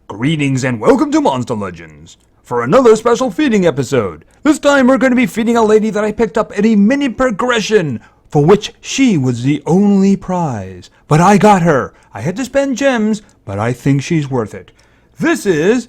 Greetings and welcome to Monster Legends for another special feeding episode. This time we're going to be feeding a lady that I picked up in a mini progression for which she was the only prize. But I got her. I had to spend gems, but I think she's worth it. This is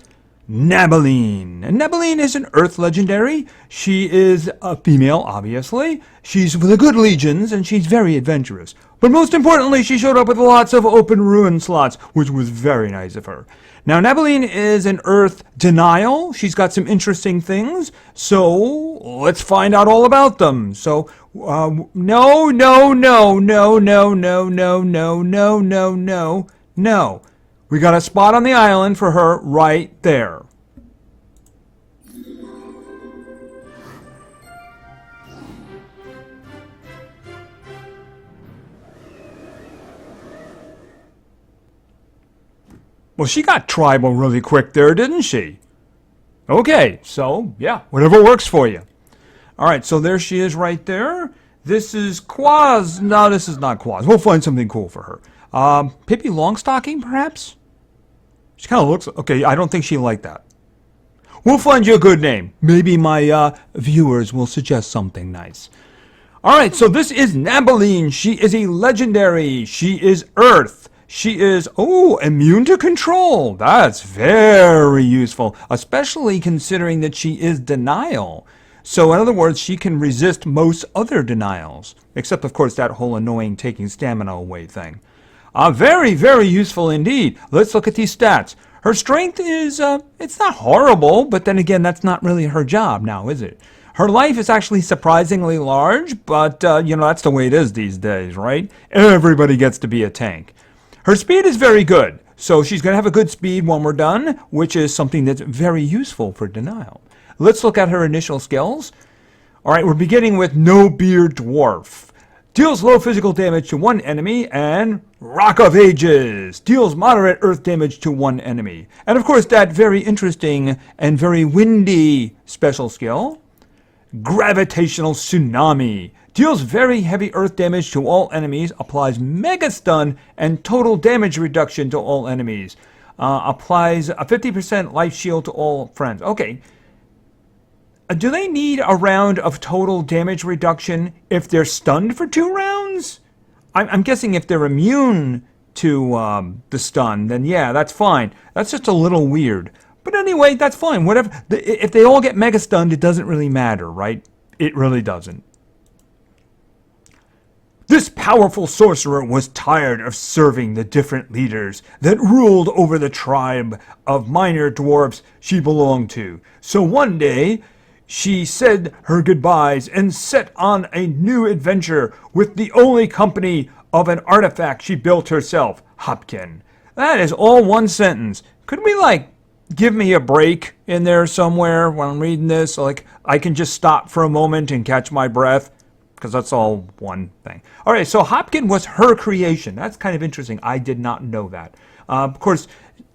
Nabuline. And Nabuline is an Earth legendary. She is a female, obviously. She's with the good legions and she's very adventurous. But most importantly, she showed up with lots of open ruin slots, which was very nice of her. Now, Nabuline is an Earth denial. She's got some interesting things, so let's find out all about them. So, no. We got a spot on the island for her right there. Well, she got tribal really quick there, didn't she? Okay, so, yeah, whatever works for you. All right, so there she is right there. This is Quaz. No, this is not Quaz. We'll find something cool for her. Pippi Longstocking, perhaps? She kind of looks... Okay, I don't think she liked that. We'll find you a good name. Maybe my viewers will suggest something nice. All right, so this is Nabuline. She is a legendary. She is Earth. She is, immune to control. That's very useful, especially considering that she is denial. So in other words, she can resist most other denials, except of course that whole annoying taking stamina away thing. Very, very useful indeed. Let's look at these stats. Her strength is, it's not horrible, but then again, that's not really her job now, is it? Her life is actually surprisingly large, but, that's the way it is these days, right? Everybody gets to be a tank. Her speed is very good, so she's going to have a good speed when we're done, which is something that's very useful for denial. Let's look at her initial skills. All right, we're beginning with No Beard Dwarf. Deals low physical damage to one enemy, and Rock of Ages. Deals moderate earth damage to one enemy. And of course, that very interesting and very windy special skill, Gravitational Tsunami. Deals very heavy earth damage to all enemies, applies mega stun and total damage reduction to all enemies. Applies a 50% life shield to all friends. Okay. Do they need a round of total damage reduction if they're stunned for 2 rounds? I'm guessing if they're immune to the stun, then yeah, that's fine. That's just a little weird. But anyway, that's fine. Whatever. If they all get mega stunned, it doesn't really matter, right? It really doesn't. This powerful sorcerer was tired of serving the different leaders that ruled over the tribe of minor dwarfs she belonged to. So one day, she said her goodbyes and set on a new adventure with the only company of an artifact she built herself, Hopkin. That is all one sentence. Could we, give me a break in there somewhere when I'm reading this? I can just stop for a moment and catch my breath? Because that's all one thing. All right, so Hopkin was her creation. That's kind of interesting. I did not know that. Of course,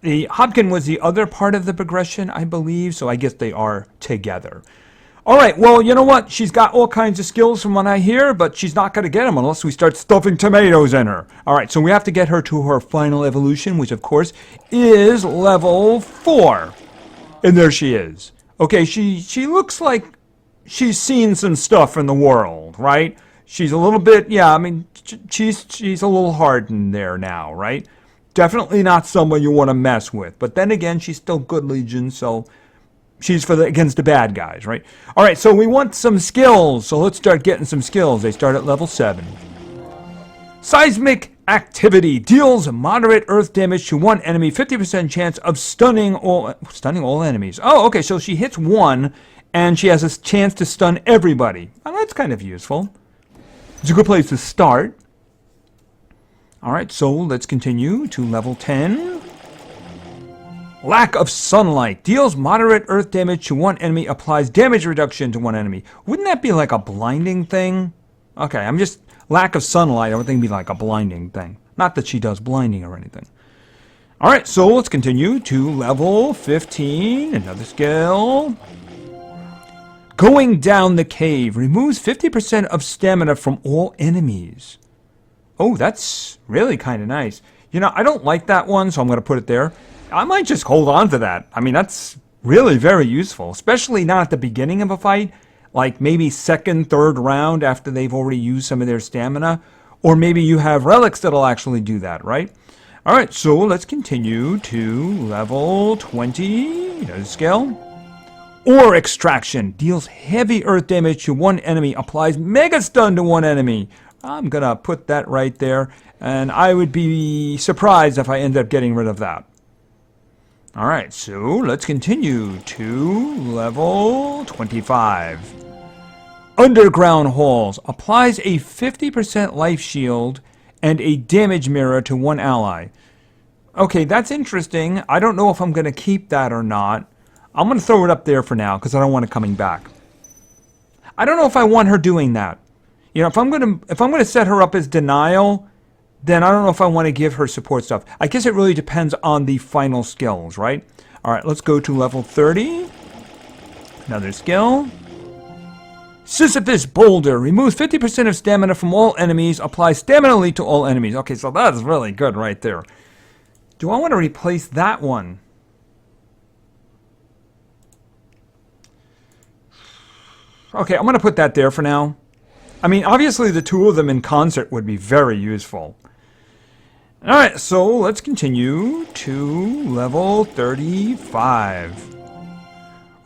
the Hopkin was the other part of the progression, I believe, so I guess they are together. All right, well, you know what? She's got all kinds of skills from what I hear, but she's not going to get them unless we start stuffing tomatoes in her. All right, so we have to get her to her final evolution, which, of course, is level 4. And there she is. Okay, she looks like she's seen some stuff in the world, right? She's a little bit, she's a little hardened there now, right? Definitely not someone you want to mess with. But then again, she's still good legion, so she's against the bad guys, right? All right, so we want some skills. So let's start getting some skills. They start at level 7. Seismic Activity. Deals moderate earth damage to one enemy. 50% chance of stunning all enemies. Oh, okay, so she hits one, and she has a chance to stun everybody. Well, that's kind of useful. It's a good place to start. All right, so let's continue to level 10. Lack of Sunlight. Deals moderate earth damage to one enemy. Applies damage reduction to one enemy. Wouldn't that be like a blinding thing? Okay, lack of sunlight, I would think it'd be like a blinding thing. Not that she does blinding or anything. All right, so let's continue to level 15. Another skill. Going Down the Cave. Removes 50% of stamina from all enemies. Oh, that's really kind of nice. You know, I don't like that one, so I'm going to put it there. I might just hold on to that. I mean, that's really very useful, especially not at the beginning of a fight, like maybe second, third round after they've already used some of their stamina. Or maybe you have relics that'll actually do that, right? All right, so let's continue to level 20. Skill. Ore extraction. Deals heavy earth damage to one enemy. Applies mega stun to one enemy. I'm going to put that right there. And I would be surprised if I end up getting rid of that. All right, so let's continue to level 25. Underground Halls. Applies a 50% life shield and a damage mirror to one ally. Okay, that's interesting. I don't know if I'm going to keep that or not. I'm going to throw it up there for now because I don't want it coming back. I don't know if I want her doing that. You know, if I'm going to set her up as denial, then I don't know if I want to give her support stuff. I guess it really depends on the final skills, right? All right, let's go to level 30. Another skill. Sisyphus Boulder. Removes 50% of stamina from all enemies. Applies stamina leak to all enemies. Okay, so that's really good right there. Do I want to replace that one? Okay, I'm going to put that there for now. I mean, obviously the two of them in concert would be very useful. Alright, so let's continue to level 35.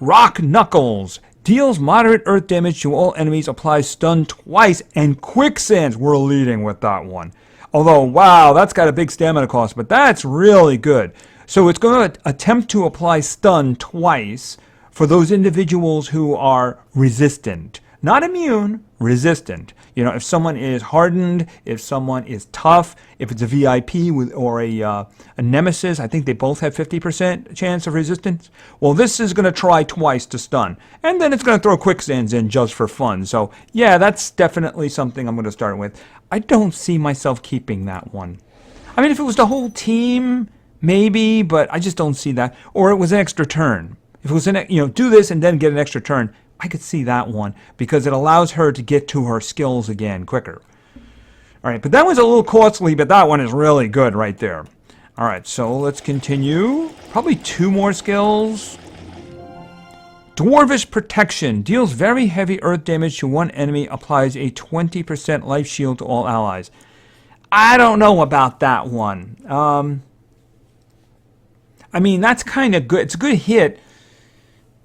Rock Knuckles. Deals moderate earth damage to all enemies. Applies stun twice. And quicksands. We're leading with that one. Although, wow, that's got a big stamina cost, but that's really good. So it's going to attempt to apply stun twice for those individuals who are resistant. Not immune, resistant. You know, if someone is hardened, if someone is tough, if it's a VIP or a nemesis, I think they both have 50% chance of resistance. Well, this is going to try twice to stun. And then it's going to throw quicksands in just for fun. So, yeah, that's definitely something I'm going to start with. I don't see myself keeping that one. I mean, if it was the whole team, maybe, but I just don't see that. Or it was an extra turn. If it was do this and then get an extra turn, I could see that one because it allows her to get to her skills again quicker. All right, but that was a little costly, but that one is really good right there. All right, so let's continue. Probably two more skills. Dwarvish Protection. Deals very heavy earth damage to one enemy. Applies a 20% life shield to all allies. I don't know about that one. I mean, that's kind of good. It's a good hit.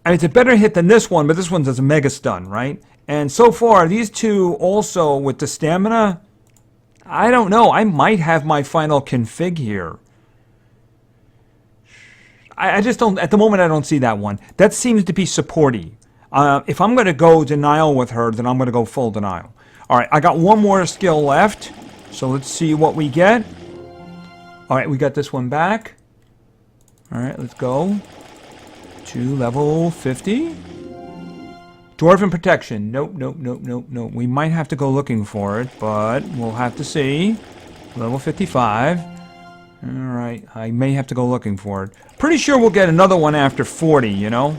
I mean, it's a better hit than this one, but this one does a mega stun, right? And so far, these two also with the stamina, I don't know. I might have my final config here. I just don't, at the moment, I don't see that one. That seems to be supporty. If I'm going to go denial with her, then I'm going to go full denial. All right, I got one more skill left. So let's see what we get. All right, we got this one back. All right, let's go to level 50. Dwarven Protection. Nope. We might have to go looking for it, but we'll have to see. Level 55. All right, I may have to go looking for it. Pretty sure we'll get another one after 40, you know?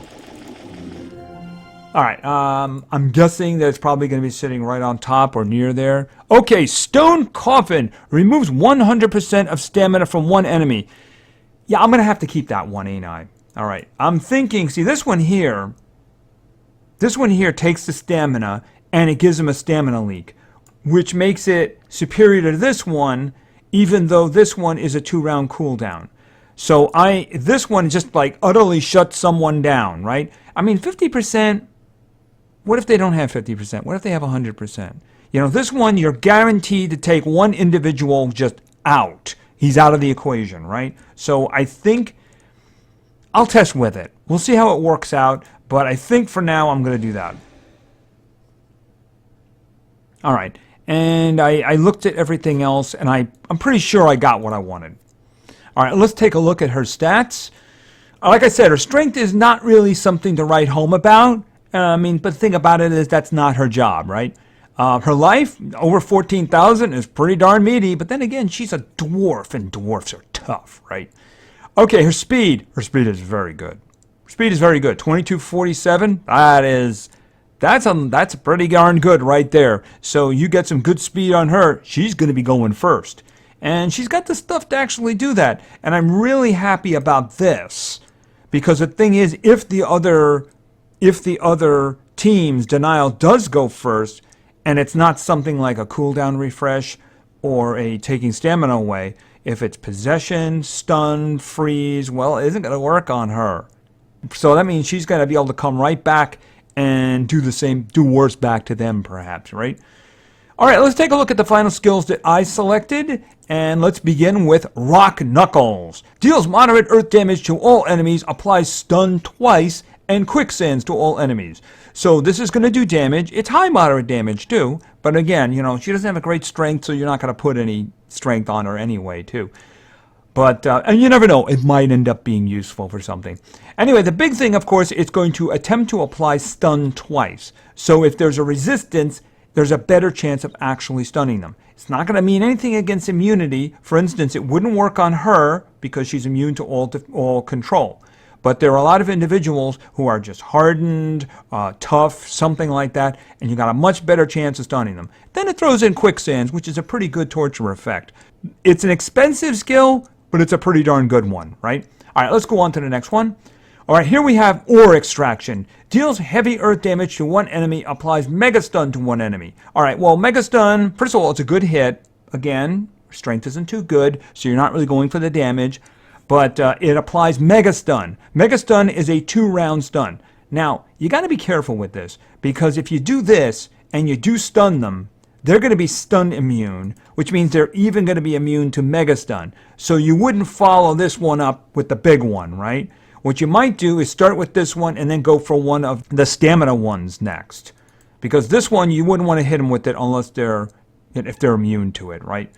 All right, I'm guessing that it's probably going to be sitting right on top or near there. Okay, Stone Coffin. Removes 100% of stamina from one enemy. Yeah, I'm going to have to keep that one, ain't I? All right, I'm thinking, see, this one here takes the stamina, and it gives him a stamina leak, which makes it superior to this one, even though this one is a 2-round cooldown. So this one just like utterly shuts someone down, right? I mean, 50%, what if they don't have 50%? What if they have 100%? You know, this one, you're guaranteed to take one individual just out. He's out of the equation, right? So I think I'll test with it. We'll see how it works out, but I think for now I'm going to do that. All right, and I looked at everything else, and I'm pretty sure I got what I wanted. All right, let's take a look at her stats. Like I said, her strength is not really something to write home about. I mean, but the thing about it is that's not her job, right? Her life, over 14,000, is pretty darn meaty, but then again, she's a dwarf, and dwarfs are tough, right? Okay, her speed. Her speed is very good. Her speed is very good. 2247. That's pretty darn good right there. So you get some good speed on her. She's going to be going first. And she's got the stuff to actually do that. And I'm really happy about this. Because the thing is, if the other team's denial does go first, and it's not something like a cooldown refresh or a taking stamina away, if it's possession, stun, freeze, well, it isn't going to work on her. So that means she's going to be able to come right back and do the same, do worse back to them perhaps, right? All right, let's take a look at the final skills that I selected, and let's begin with Rock Knuckles. Deals moderate earth damage to all enemies, applies stun twice, and quicksands to all enemies. So this is going to do damage. It's high moderate damage too, but again, you know, she doesn't have a great strength, so you're not going to put any strength on her anyway too. But, and you never know, it might end up being useful for something. Anyway, the big thing, of course, it's going to attempt to apply stun twice. So if there's a resistance, there's a better chance of actually stunning them. It's not going to mean anything against immunity. For instance, it wouldn't work on her because she's immune to all control. But there are a lot of individuals who are just hardened, tough, something like that, and you got a much better chance of stunning them. Then it throws in quicksands, which is a pretty good torture effect. It's an expensive skill, but it's a pretty darn good one, right? All right, let's go on to the next one. All right, here we have Ore Extraction. Deals heavy earth damage to one enemy, applies Mega Stun to one enemy. All right, well, Mega Stun, first of all, it's a good hit. Again, strength isn't too good, so you're not really going for the damage. But it applies Mega Stun. Mega Stun is a 2-round stun. Now, you got to be careful with this, because if you do this and you do stun them, they're going to be stun immune, which means they're even going to be immune to Mega Stun. So you wouldn't follow this one up with the big one, right? What you might do is start with this one and then go for one of the stamina ones next. Because this one, you wouldn't want to hit them with it unless if they're immune to it, right?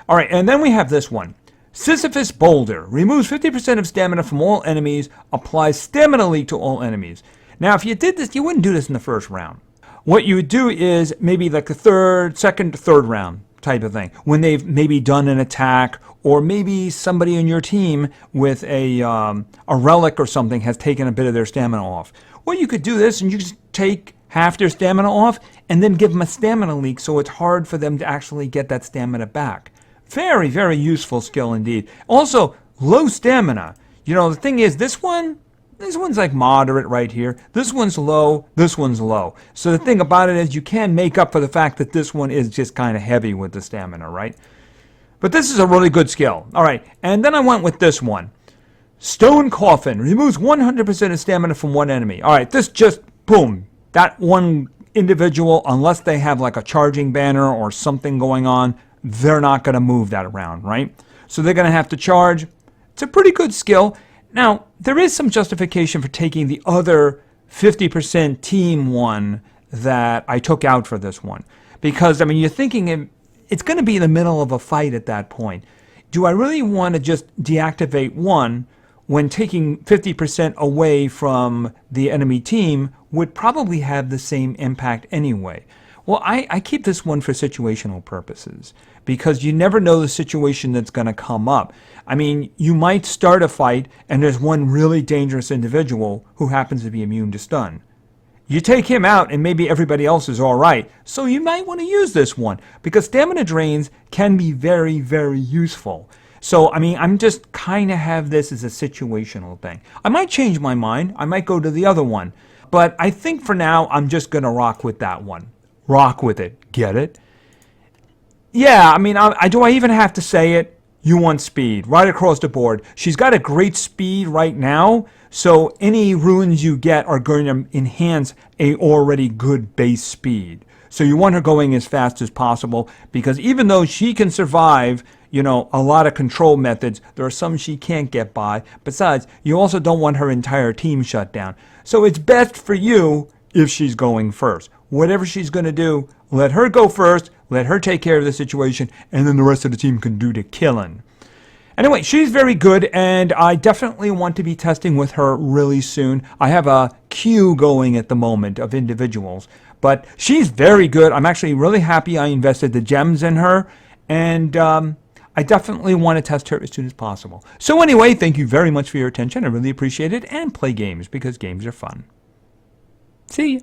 All right, and then we have this one. Sisyphus Boulder. Removes 50% of stamina from all enemies. Applies Stamina Leak to all enemies. Now, if you did this, you wouldn't do this in the first round. What you would do is maybe like a second, third round type of thing. When they've maybe done an attack, or maybe somebody in your team with a relic or something has taken a bit of their stamina off. Well, you could do this and you just take half their stamina off and then give them a stamina leak so it's hard for them to actually get that stamina back. Very, very useful skill indeed. Also, low stamina. You know, the thing is, this one's like moderate right here. This one's low, this one's low. So the thing about it is you can make up for the fact that this one is just kind of heavy with the stamina, right? But this is a really good skill. All right, and then I went with this one. Stone Coffin. Removes 100% of stamina from one enemy. All right, this just, boom. That one individual, unless they have like a charging banner or something going on, they're not going to move that around, right? So they're going to have to charge. It's a pretty good skill. Now, there is some justification for taking the other 50% team one that I took out for this one. Because, I mean, you're thinking it's going to be in the middle of a fight at that point. Do I really want to just deactivate one when taking 50% away from the enemy team would probably have the same impact anyway? Well, I keep this one for situational purposes because you never know the situation that's going to come up. I mean, you might start a fight and there's one really dangerous individual who happens to be immune to stun. You take him out and maybe everybody else is all right. So you might want to use this one because stamina drains can be very, very useful. So, I mean, I'm just kind of have this as a situational thing. I might change my mind. I might go to the other one. But I think for now, I'm just going to rock with that one. Rock with it. Get it? Yeah, I mean, do I even have to say it? You want speed right across the board. She's got a great speed right now, so any runes you get are going to enhance a already good base speed. So you want her going as fast as possible because even though she can survive, you know, a lot of control methods, there are some she can't get by. Besides, you also don't want her entire team shut down. So it's best for you if she's going first. Whatever she's going to do, let her go first, let her take care of the situation, and then the rest of the team can do the killing. Anyway, she's very good, and I definitely want to be testing with her really soon. I have a queue going at the moment of individuals, but she's very good. I'm actually really happy I invested the gems in her, and I definitely want to test her as soon as possible. So anyway, thank you very much for your attention. I really appreciate it, and play games because games are fun. See ya.